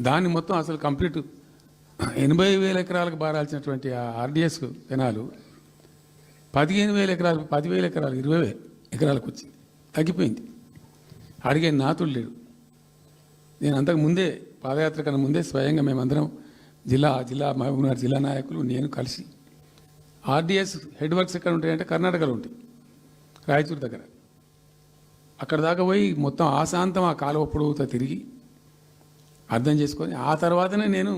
దాన్ని మొత్తం అసలు కంప్లీట్ 80,000 ఎకరాలకు బారాల్సినటువంటి ఆ ఆర్డిఎస్ కెనాలు 15,000 ఎకరాలు 10,000 ఎకరాలు 20,000 ఎకరాలకు వచ్చింది, తగ్గిపోయింది. అడిగే నాతులు లేడు. నేను అంతకు ముందే పాదయాత్ర కన్నా ముందే స్వయంగా మేమందరం జిల్లా మహబూబ్నగర్ జిల్లా నాయకులు నేను కలిసి ఆర్డిఎస్ హెడ్ వర్క్స్ ఎక్కడ ఉంటాయంటే కర్ణాటకలో ఉంటాయి, రాయచూరు దగ్గర. అక్కడ దాకా పోయి మొత్తం ఆశాంతం ఆ కాలువ పొడవుతో తిరిగి అర్థం చేసుకొని ఆ తర్వాతనే నేను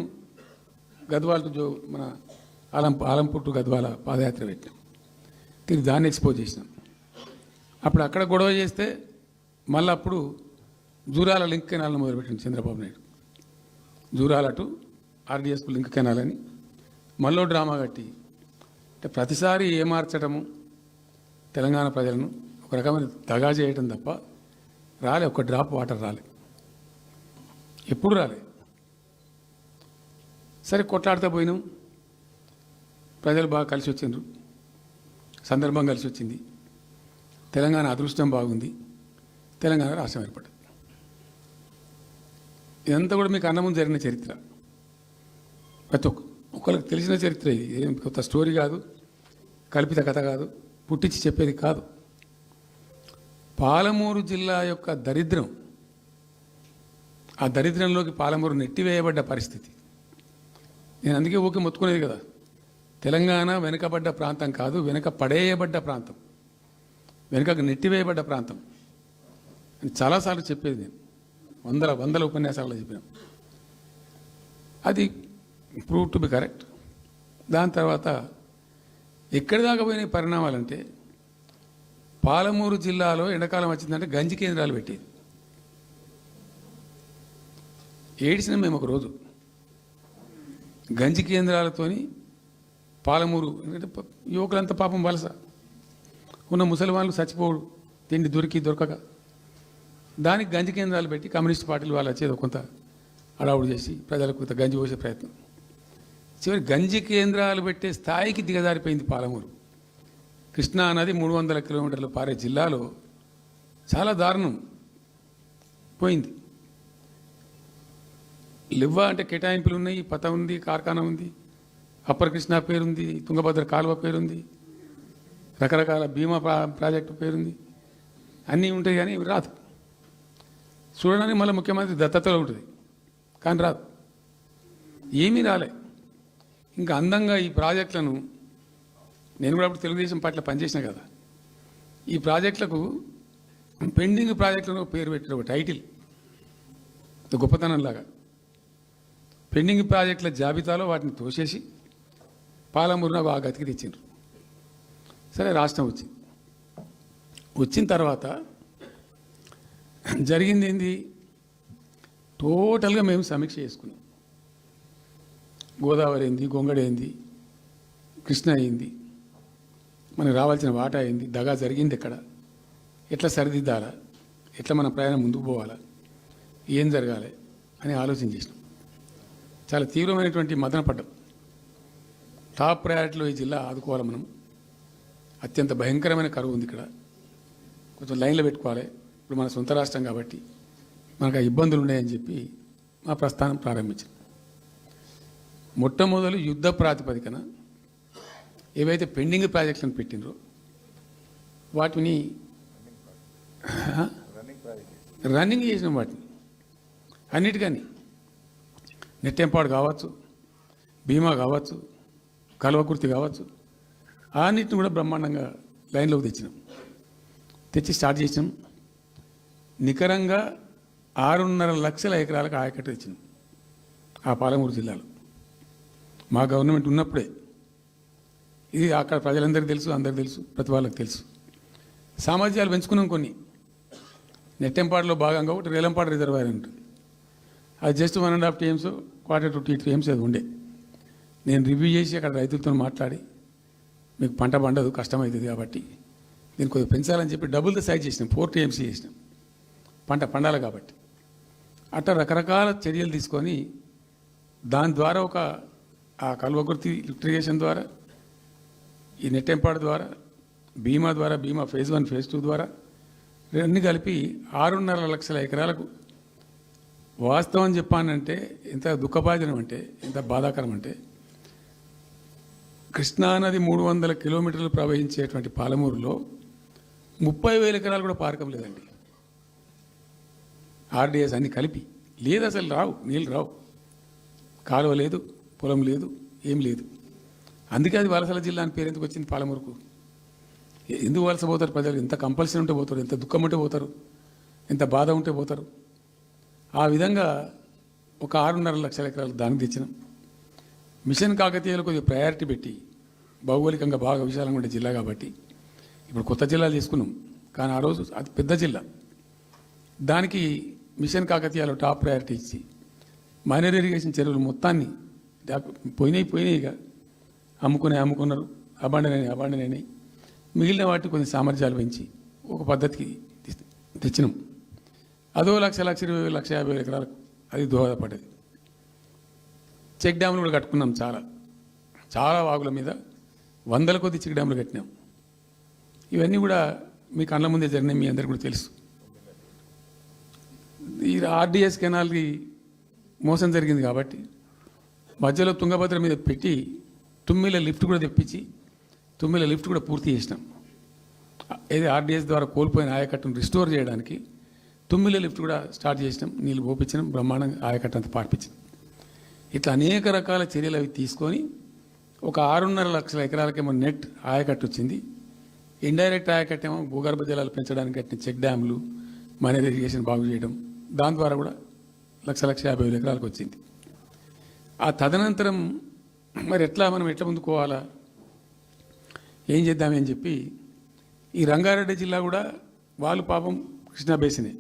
గద్వాల మన ఆలంపూర్ టు గద్వాల పాదయాత్ర పెట్టాం. తిరిగి దాన్ని ఎక్స్పోజ్ చేసినాం. అప్పుడు అక్కడ గొడవ చేస్తే మళ్ళీ అప్పుడు జూరాల లింక్ కెనాల్ని మొదలుపెట్టింది చంద్రబాబు నాయుడు. జూరాల టు ఆర్డిఎస్కు లింక్ కెనాల్ అని మళ్ళీ డ్రామా కట్టి అంటే ప్రతిసారి ఏమార్చడము తెలంగాణ ప్రజలను ఒక రకమైన దగా చేయటం తప్ప రాలే, ఒక డ్రాప్ వాటర్ రాలే, ఎప్పుడు రాలే. సరే కొట్లాడుతూ పోయినాం, ప్రజలు బాగా కలిసి వచ్చిండ్రు, సందర్భం కలిసి వచ్చింది, తెలంగాణ అదృష్టం బాగుంది, తెలంగాణ రాష్ట్రం ఏర్పడ్డది. ఇదంతా కూడా మీకు అన్న ముందు జరిగిన చరిత్ర, ప్రతి ఒక్కరికి తెలిసిన చరిత్ర. ఇది ఏం కొత్త స్టోరీ కాదు, కల్పిత కథ కాదు, పుట్టించి చెప్పేది కాదు. పాలమూరు జిల్లా యొక్క దరిద్రం, ఆ దరిద్రంలోకి పాలమూరు నెట్టివేయబడ్డ పరిస్థితి. నేను అందుకే ఊకే మొత్తుకునేది కదా, తెలంగాణ వెనుకబడ్డ ప్రాంతం కాదు, వెనుక పడేయబడ్డ ప్రాంతం, వెనుకకు నెట్టివేయబడ్డ ప్రాంతం అని చాలాసార్లు చెప్పేది. నేను వందల ఉపన్యాసాల్లో చెప్పాను. అది ప్రూవ్ టు బి కరెక్ట్. దాని తర్వాత ఎక్కడి దాకా పోయిన పరిణామాలంటే పాలమూరు జిల్లాలో ఎండాకాలం వచ్చిందంటే గంజి కేంద్రాలు పెట్టేది. ఏడిసినాం మేము ఒకరోజు. గంజి కేంద్రాలతోని పాలమూరు, ఎందుకంటే యువకులంతా పాపం వలస ఉన్న ముసలి వాళ్ళు చచ్చిపోడు, తిండి దొరకక దానికి గంజి కేంద్రాలు పెట్టి కమ్యూనిస్ట్ పార్టీలు వాళ్ళు వచ్చేది కొంత అడావుడు చేసి ప్రజలకు కొంత గంజి పోసే ప్రయత్నం. చివరి గంజి కేంద్రాలు పెట్టే స్థాయికి దిగజారిపోయింది పాలమూరు. కృష్ణా నది 300 కిలోమీటర్లు పారే జిల్లాలో చాలా దారుణం పోయింది. లివ్వ అంటే కేటాయింపులు ఉన్నాయి, పత ఉంది, కార్ఖానా ఉంది, అప్పర్ కృష్ణా పేరుంది, తుంగభద్ర కాలువ పేరుంది, రకరకాల బీమా ప్రాజెక్టు పేరుంది, అన్నీ ఉంటాయి కానీ రాదు. చూడడానికి మళ్ళీ ముఖ్యమంత్రి దత్తతలో ఉంటుంది కానీ రాదు, ఏమీ రాలే. ఇంకా అందంగా ఈ ప్రాజెక్టులను, నేను కూడా అప్పుడు తెలుగుదేశం పార్టీలో పనిచేసిన కదా, ఈ ప్రాజెక్టులకు పెండింగ్ ప్రాజెక్టులను పేరు పెట్టిన ఒక టైటిల్ గొప్పతనంలాగా పెండింగ్ ప్రాజెక్టుల జాబితాలో వాటిని తోసేసి పాలమూరున ఆ గతికి తెచ్చిండ్రు. సరే రాష్ట్రం వచ్చిన తర్వాత జరిగింది ఏంది, టోటల్గా మేము సమీక్ష చేసుకున్నాం. గోదావరి ఏంది, గొంగడి ఏంది, కృష్ణ అయింది, మనకు రావాల్సిన వాటా అయింది, దగా జరిగింది ఎక్కడ, ఎట్లా సరిదిద్దాలా, ఎట్లా మన ప్రయాణం ముందుకు పోవాలా, ఏం జరగాలి అని ఆలోచన చేసినాం. చాలా తీవ్రమైనటువంటి మదన పడ్డాం. టాప్ ప్రయారిటీలో ఈ జిల్లా ఆదుకోవాలి మనం, అత్యంత భయంకరమైన కరువు ఉంది ఇక్కడ, కొంచెం లైన్లో పెట్టుకోవాలి. ఇప్పుడు మన సొంత రాష్ట్రం కాబట్టి మనకు ఆ ఇబ్బందులు ఉన్నాయని చెప్పి మా ప్రస్థానం ప్రారంభించాం. మొట్టమొదలు యుద్ధ ప్రాతిపదికన ఏవైతే పెండింగ్ ప్రాజెక్టులను పెట్టినరో వాటిని రన్నింగ్ చేసిన వాటిని అన్నిటికని నెట్టెంపాడు కావచ్చు, బీమా కావచ్చు, కల్వకుర్తి కావచ్చు, అన్నిటిని కూడా బ్రహ్మాండంగా లైన్లోకి తెచ్చి స్టార్ట్ చేసినాం. నికరంగా 6.5 లక్షల ఎకరాలకు ఆయకట్టు తెచ్చినాం ఆ పాలమూరు జిల్లాలో మా గవర్నమెంట్ ఉన్నప్పుడే. ఇది అక్కడ ప్రజలందరికీ తెలుసు, అందరికీ తెలుసు, ప్రతి వాళ్ళకి తెలుసు. సామర్థ్యాలు పెంచుకున్నాం కొన్ని. నెట్టెంపాడులో భాగంగా ఒకటి రేలంపాడు రిజర్వాయర్ ఉంటుంది, అది జస్ట్ 1.5 TMs, 1/4 to 2 TMs అది ఉండే. నేను రివ్యూ చేసి అక్కడ రైతులతో మాట్లాడి, మీకు పంట పండదు, కష్టమవుతుంది కాబట్టి దీన్ని కొద్దిగా పెంచాలని చెప్పి డబుల్ ద సైజ్ చేసినాం, 4 TMs చేసినాం, పంట పండాలి కాబట్టి. అట్లా రకరకాల చర్యలు తీసుకొని దాని ద్వారా ఆ కల్వకుర్తి లిఫ్టిగేషన్ ద్వారా, ఈ నెట్టెంపాడు ద్వారా, బీమా ఫేజ్ 1 ఫేజ్ 2 ద్వారా అన్నీ కలిపి 6.5 లక్షల ఎకరాలకు వాస్తవం చెప్పానంటే ఎంత దుఃఖభాజనం అంటే ఎంత బాధాకరం అంటే కృష్ణానది 300 కిలోమీటర్లు ప్రవహించేటువంటి పాలమూరులో 30,000 ఎకరాలు కూడా పారకం లేదండి. ఆర్డీఎస్ అన్ని కలిపి లేదు, అసలు రావు, నీళ్ళు రావు, కాలువ లేదు, పొలం లేదు, ఏం లేదు. అందుకే అది వలసల జిల్లా అని పేరు ఎందుకు వచ్చింది పాలమూరుకు? ఎందుకు వలస పోతారు ప్రజలు? ఎంత కంపల్సరీ ఉంటే పోతారు, ఎంత దుఃఖం ఉంటే పోతారు, ఎంత బాధ ఉంటే పోతారు. ఆ విధంగా ఒక 6.5 లక్షల ఎకరాలు దానికి తెచ్చినాం. మిషన్ కాకతీయలో కొద్దిగా ప్రయారిటీ పెట్టి భౌగోళికంగా బాగా విశాలంగా ఉండే జిల్లా కాబట్టి ఇప్పుడు కొత్త జిల్లాలు తీసుకున్నాం. కానీ ఆ రోజు అది పెద్ద జిల్లా, దానికి మిషన్ కాకతీయలో టాప్ ప్రయారిటీ ఇచ్చి మైనర్ ఇరిగేషన్ చెరువులు మొత్తాన్ని పోయినాయిగా అమ్ముకున్నారు, అబాండనైనాయి. మిగిలిన వాటికి కొన్ని సామర్థ్యాలు పెంచి ఒక పద్ధతికి తెచ్చినాం. అదో 1,20,000 ఎకరాలకు అది దోహదపడ్డది. చెక్ డ్యాములు కూడా కట్టుకున్నాం, చాలా వాగుల మీద 100 కొద్ది చెక్ డ్యాములు కట్టినాం. ఇవన్నీ కూడా మీ కళ్ళ ముందే జరిగినాయి, మీ అందరికీ కూడా తెలుసు. ఈ ఆర్డీఎస్ కెనాల్కి మోసం జరిగింది కాబట్టి మధ్యలో తుంగభద్ర మీద పెట్టి తుమ్మిల లిఫ్ట్ కూడా తెప్పించి తుమ్మిల లిఫ్ట్ కూడా పూర్తి చేసినాం. ఏది ఆర్డీఎస్ ద్వారా కోల్పోయిన ఆయకట్టును రిస్టోర్ చేయడానికి తుమ్మిల లిఫ్ట్ కూడా స్టార్ట్ చేసినాం, నీళ్ళు పోపించినాం, బ్రహ్మాండంగా ఆయకట్టు అంతా పార్పించినాం. ఇట్లా అనేక రకాల చర్యలు అవి తీసుకొని ఒక 6.5 లక్షల ఎకరాలకేమో నెట్ ఆయకట్టు వచ్చింది. ఇండైరెక్ట్ ఆయకట్టేమో భూగర్భ జలాలు పెంచడానికి కట్టిన చెక్ డ్యాములు, మైనర్ ఇరిగేషన్ బాగు చేయడం, దాని ద్వారా కూడా 1,50,000 ఎకరాలకు వచ్చింది. ఆ తదనంతరం మరి మనం ఎట్లా ముందుకోవాలా, ఏం చేద్దామని చెప్పి ఈ రంగారెడ్డి జిల్లా కూడా వాళ్ళు పాపం కృష్ణా బేసినే,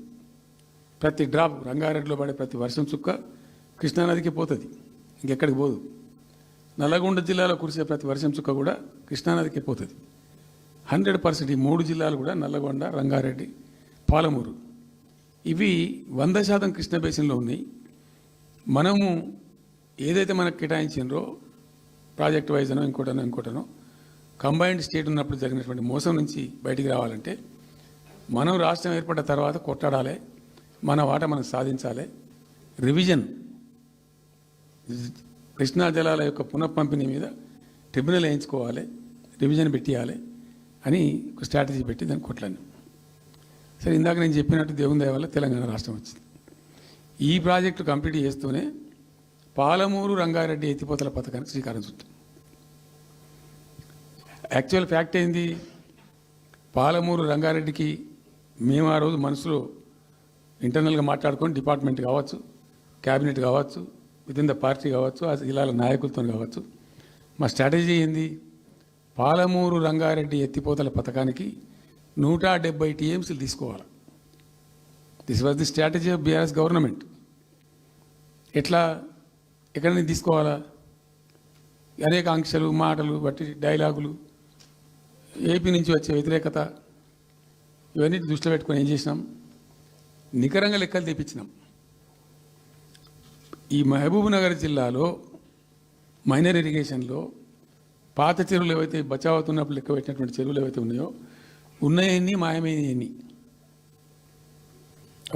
ప్రతి డ్రాప్ రంగారెడ్డిలో పడే ప్రతి వర్షం చుక్క కృష్ణానదికి పోతుంది, ఇంకెక్కడికి పోదు. నల్లగొండ జిల్లాలో కురిసే ప్రతి వర్షం చుక్క కూడా కృష్ణానదికి పోతుంది. 100% ఈ 3 జిల్లాలు కూడా నల్లగొండ, రంగారెడ్డి, పాలమూరు ఇవి 100% కృష్ణా బేసిన్లో ఉన్నాయి. మనము ఏదైతే మనకు కేటాయించినరో ప్రాజెక్ట్ వైజ్ అనో ఇంకోటనో కంబైన్డ్ స్టేట్ ఉన్నప్పుడు జరిగినటువంటి మోసం నుంచి బయటికి రావాలంటే మనం రాష్ట్రం ఏర్పడ్డ తర్వాత కొట్టాడాలి, మన వాటా మనం సాధించాలి. రివిజన్ కృష్ణా జలాల యొక్క పునఃపంపిణీ మీద ట్రిబ్యునల్ వేయించుకోవాలి, రివిజన్ పెట్టియాలి అని ఒక స్ట్రాటజీ పెట్టి దాన్ని కొట్లాను. సరే, ఇందాక నేను చెప్పినట్టు దేవుని దయ వల్ల తెలంగాణ రాష్ట్రం వచ్చింది. ఈ ప్రాజెక్టు కంప్లీట్ చేస్తూనే పాలమూరు రంగారెడ్డి ఎత్తిపోతల పథకానికి శ్రీకారం చుట్టాం. యాక్చువల్ ఫ్యాక్ట్ ఏంది, పాలమూరు రంగారెడ్డికి మేము ఆ రోజు మనసులో ఇంటర్నల్గా మాట్లాడుకొని డిపార్ట్మెంట్ కావచ్చు, క్యాబినెట్ కావచ్చు, విదిన్ ద పార్టీ కావచ్చు, ఆ జిల్లాల నాయకులతో కావచ్చు, మా స్ట్రాటజీ ఏంది, పాలమూరు రంగారెడ్డి ఎత్తిపోతల పథకానికి 170 టీఎంసీలు తీసుకోవాలి. This was the strategy of BRS government. ఎక్కడి నుంచి తీసుకోవాలా, అనేక ఆంక్షలు, మాటలు బట్టి డైలాగులు, ఏపీ నుంచి వచ్చే వ్యతిరేకత, ఇవన్నీ దృష్టిలో పెట్టుకొని ఏం చేసినాం, నికరంగా లెక్కలు తెప్పించినాం. ఈ మహబూబ్ నగర్ జిల్లాలో మైనర్ ఇరిగేషన్లో పాత చెరువులు ఏవైతే బచావ్ అవుతున్నప్పుడు లెక్క పెట్టినటువంటి చెరువులు ఏవైతే ఉన్నాయో ఉన్నాయన్నీ మాయమైనవన్నీ,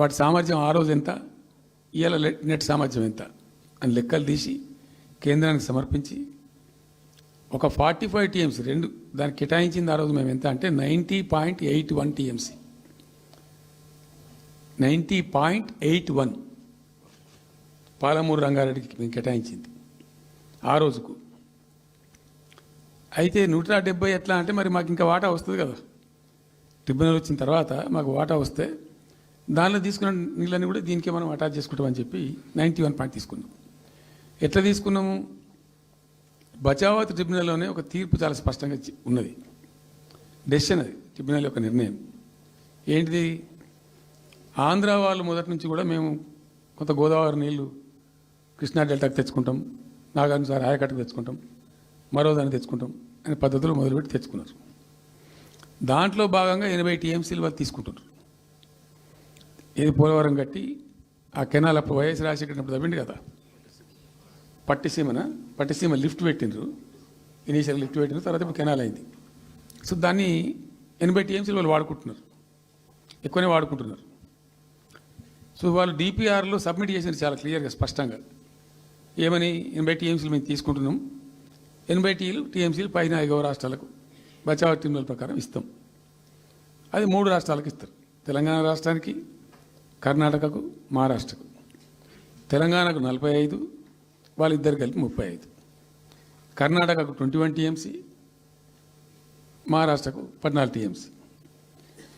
వాటి సామర్థ్యం ఆ రోజు ఎంత, ఇవాళ నెట్ సామర్థ్యం ఎంత అని లెక్కలు తీసి కేంద్రానికి సమర్పించి ఒక 45 టీఎంసీ దానికి కేటాయించింది. ఆ రోజు మేము ఎంత అంటే 90.81 టీఎంసీ, 90.81 పాలమూరు రంగారెడ్డికి మేము కేటాయించింది ఆ రోజుకు. అయితే 170 ఎట్లా అంటే మరి మాకు ఇంకా వాటా వస్తుంది కదా, ట్రిబ్యునల్ వచ్చిన తర్వాత మాకు వాటా వస్తే దానిలో తీసుకున్న నీళ్ళని కూడా దీనికే మనం అటాచ్ చేసుకుంటామని చెప్పి 91 పాయింట్ తీసుకున్నాం. ఎట్లా తీసుకున్నాము, బచావత్ ట్రిబ్యునల్లోనే ఒక తీర్పు చాలా స్పష్టంగా ఉన్నది, డెసిషన్ అది, ట్రిబ్యునల్ యొక్క నిర్ణయం ఏంటిది, ఆంధ్ర వాళ్ళు మొదటి నుంచి కూడా మేము కొంత గోదావరి నీళ్లు కృష్ణా డెల్టాకి తెచ్చుకుంటాం, నాగార్జున ఆయకట్టుకు తెచ్చుకుంటాం, మరో దాన్ని తెచ్చుకుంటాం అనే పద్ధతులు మొదలుపెట్టి తెచ్చుకున్నారు. దాంట్లో భాగంగా 80 టీఎంసీలు వాళ్ళు తీసుకుంటున్నారు. ఇది పోలవరం కట్టి ఆ కెనాల్ అప్పుడు వైఎస్ రాజశేఖర్ తవ్వింది కదా, పట్టిసీమ లిఫ్ట్ పెట్టిండ్రు, ఇనీషియల్ లిఫ్ట్ పెట్టిన తర్వాత ఇప్పుడు కెనాల్ అయింది. సో దాన్ని 80 టీఎంసీలు వాళ్ళు వాడుకుంటున్నారు, ఎక్కువనే వాడుకుంటున్నారు. సో వాళ్ళు డిపిఆర్లో సబ్మిట్ చేసినారు చాలా క్లియర్గా స్పష్టంగా ఏమని 80 టీఎంసీలు మేము తీసుకుంటున్నాం, 80 టీఎంసీలు పైన 5 రాష్ట్రాలకు బచావ్ ట్రిబ్యునల్ ప్రకారం ఇస్తాం. అది 3 రాష్ట్రాలకు ఇస్తారు, తెలంగాణ రాష్ట్రానికి, కర్ణాటకకు, మహారాష్ట్రకు. తెలంగాణకు 45, వాళ్ళిద్దరు కలిపి 35. కర్ణాటకకు 21 టీఎంసీ, మహారాష్ట్రకు 14 టీఎంసీ.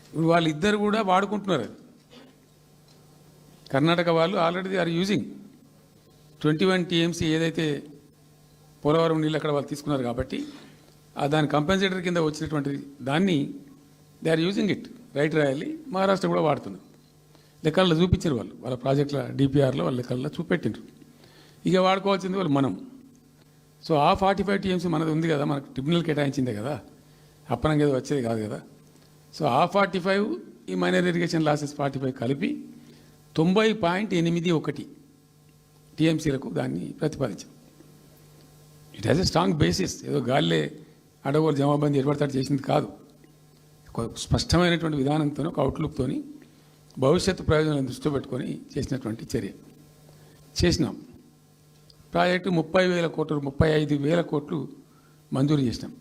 ఇప్పుడు వాళ్ళిద్దరు కూడా వాడుకుంటున్నారు. అది కర్ణాటక వాళ్ళు already they are using 21 TMC ఏదైతే పోలవరం నీళ్ళు అక్కడ వాళ్ళు తీసుకున్నారు కాబట్టి దాని కంపెన్సేటర్ కింద వచ్చినటువంటి దాన్ని they are using it. Right రాయాలి. మహారాష్ట్ర కూడా వాడుతున్నారు. లెక్కల్లో చూపించారు వాళ్ళు, వాళ్ళ ప్రాజెక్టుల డిపిఆర్లో వాళ్ళ లెక్కల్లో చూపెట్టిండ్రు. ఇక వాడుకోవాల్సింది వాళ్ళు మనం. సో ఆ 45 టీఎంసీ మనది ఉంది కదా, మనకు ట్రిబ్యునల్ కేటాయించిందే కదా, అప్పనంగా ఏదో వచ్చేది కాదు కదా. సో ఆ 45 ఈ మైనర్ ఇరిగేషన్ లాసెస్ 45 కలిపి 90.81 టీఎంసీలకు దాన్ని ప్రతిపాదించాం. It has a strong basis. ఏదో గాల్లే అడగోలు జమాబందీ ఏర్పడతాడు చేసింది కాదు. ఒక స్పష్టమైనటువంటి విధానంతో, ఒక అవుట్లుక్తో భవిష్యత్తు ప్రయోజనాలను దృష్టిలో పెట్టుకొని చేసినటువంటి చర్య చేసినాం. ప్రాజెక్టు 30,000 కోట్లు, 35,000 కోట్లు మంజూరు చేసినాం.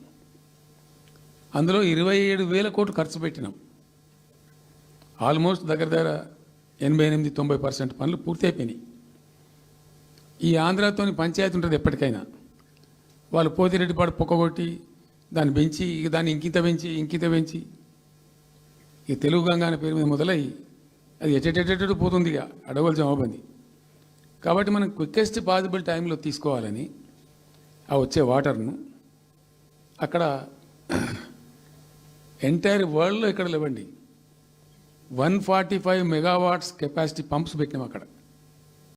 అందులో 27,000 కోట్లు ఖర్చు పెట్టినాం. ఆల్మోస్ట్ దగ్గర 88-90% పనులు పూర్తి అయిపోయినాయి. ఈ ఆంధ్రాతోని పంచాయతీ ఉంటుంది ఎప్పటికైనా. వాళ్ళు పోతిరెడ్డిపాడు పొక్కగొట్టి దాన్ని పెంచి దాన్ని ఇంకింత పెంచి ఈ తెలుగు గంగా అనే పేరు మీద మొదలై అది ఎటెటెటెటు పోతుంది ఇక అడవుల జమాబంది. కాబట్టి మనం క్విక్కెస్ట్ పాసిబుల్ టైంలో తీసుకోవాలని ఆ వచ్చే వాటర్ను అక్కడ ఎంటైర్ వరల్డ్లో ఎక్కడ లేవండి 145 మెగావాట్స్ కెపాసిటీ పంప్స్ పెట్టినాం అక్కడ.